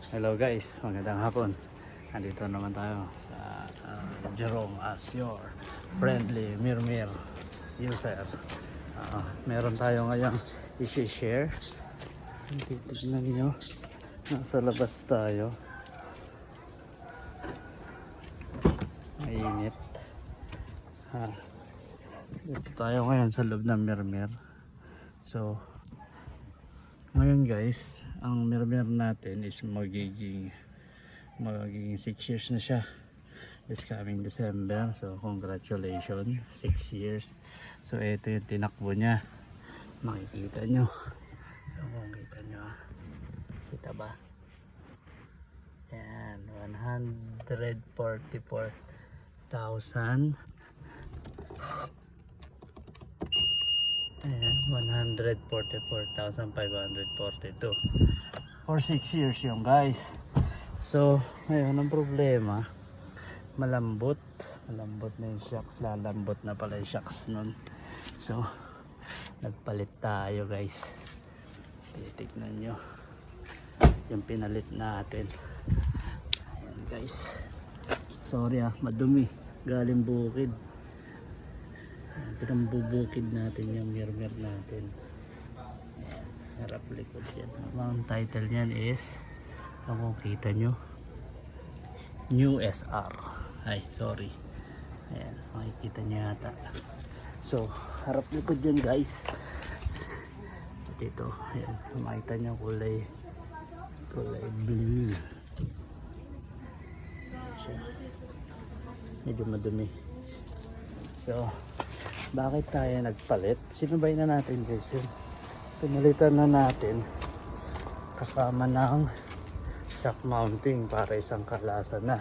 Hello guys, magandang hapon. Andito naman tayo sa Jerome as your friendly Mirmir user. Meron tayo ngayong i-share. Titignan nyo, nasa labas tayo. Mainit. Dito tayo ngayon sa loob ng Mirmir. So ngayon guys, ang Mirmir natin is magiging 6 years na siya this coming December. So congratulations, 6 years. So ito yung tinakbo niya, makikita nyo. So kung kita nyo, kita ba? Yan, 144,000. Ayan, 144,542 for 6 years yung guys. So ngayon ang problema, malambot na yung shocks, lalambot na pala yung shocks nun. So nagpalit tayo guys, titignan nyo yung pinalit natin. Ayan guys, sorry madumi, galing bukid. Pinambubukid natin yung Mirmir natin. Ayan, harap likod yan. Ang title niyan is, kung kita nyo, New SR. Ay, sorry. Ayan, makikita nyo yata. So, harap likod yan guys. At ito, ayan, makikita nyo kulay blue. So, medyo madumi. So, bakit tayo nagpalit? Sinubay na natin guys yun. Pinalitan na natin kasama ng shock mounting para isang kalasa na.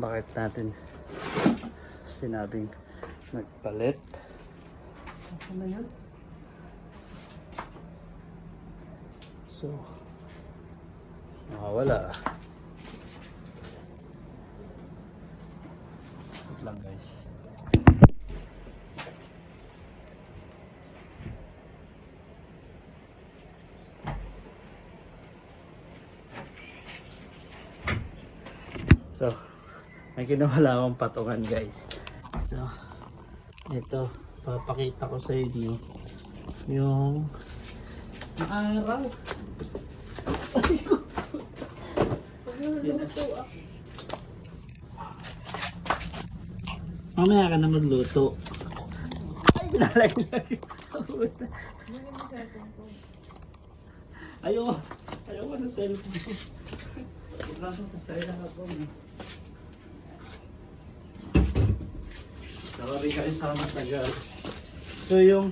Bakit natin sinabing nagpalit? Asa na yun? So nakawala. Wait lang guys. So, may kinawala akong patungan guys. So, ito, papakita ko sa inyo yung araw. Ay ko. Mamaya ka na magluto. Ay, binalay lagi. Ayaw na cellphone. Sorry guys sa matagal. So yung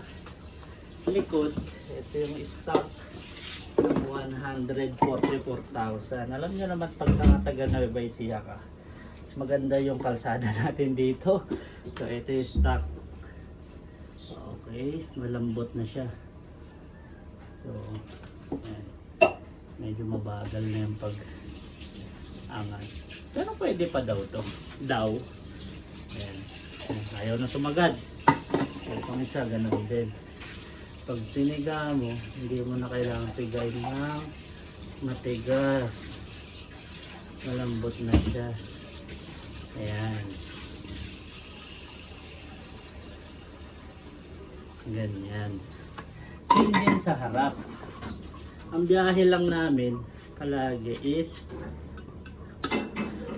likod, ito yung stock ng 144,000. Alam nyo naman pag taga Nueva Ecija ka, maganda yung kalsada natin dito. So ito yung stock. Okay, malambot na siya. So ayan. Medyo mabagal na yung pag-angat. Pero pwede pa daw to. Ayan. Ayaw na sumagad. Itong isa, ganun din. Pag piniga mo, hindi mo na kailangan pigay ng matigas. Malambot na siya. Ayan. Ganyan. Same din sa harap. Ang biyahe lang namin palagi is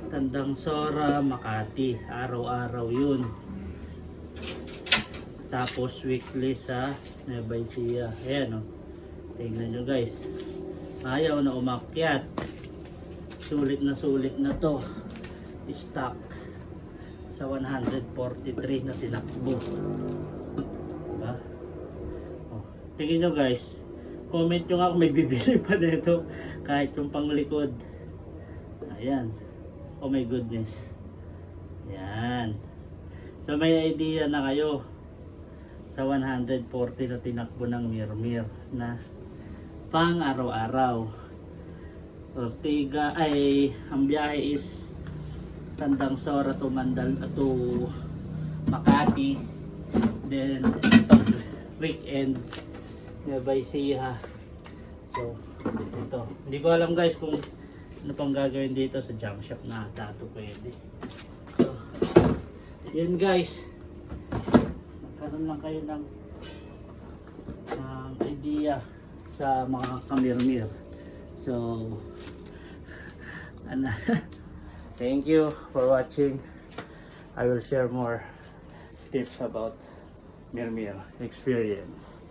Tandang Sora, Makati. Araw-araw yun. Tapos weekly sa Nueva Ecija. Ayan o. Tingnan nyo guys. Ayaw na umakyat. Sulit na to. Stock sa 143 na tinakbo. Diba? O, tingin nyo guys. Comment nyo nga kung may bibili pa nito. Kahit yung panglikod. Ayan. Oh my goodness. Ayan. So may idea na kayo sa 140 na tinakbo ng Mirmir na pang araw-araw. Ortiga ay ang biyahe is Tandang Sora to Makati. Then pag weekend Nueva Ecija. So ito, hindi ko alam guys kung ano pang gagawin dito sa junk shop na ata ito pwede. So, yan guys. Magkaroon lang kayo ng idea sa mga kamirmir. So, ano, thank you for watching. I will share more tips about Mirmir experience.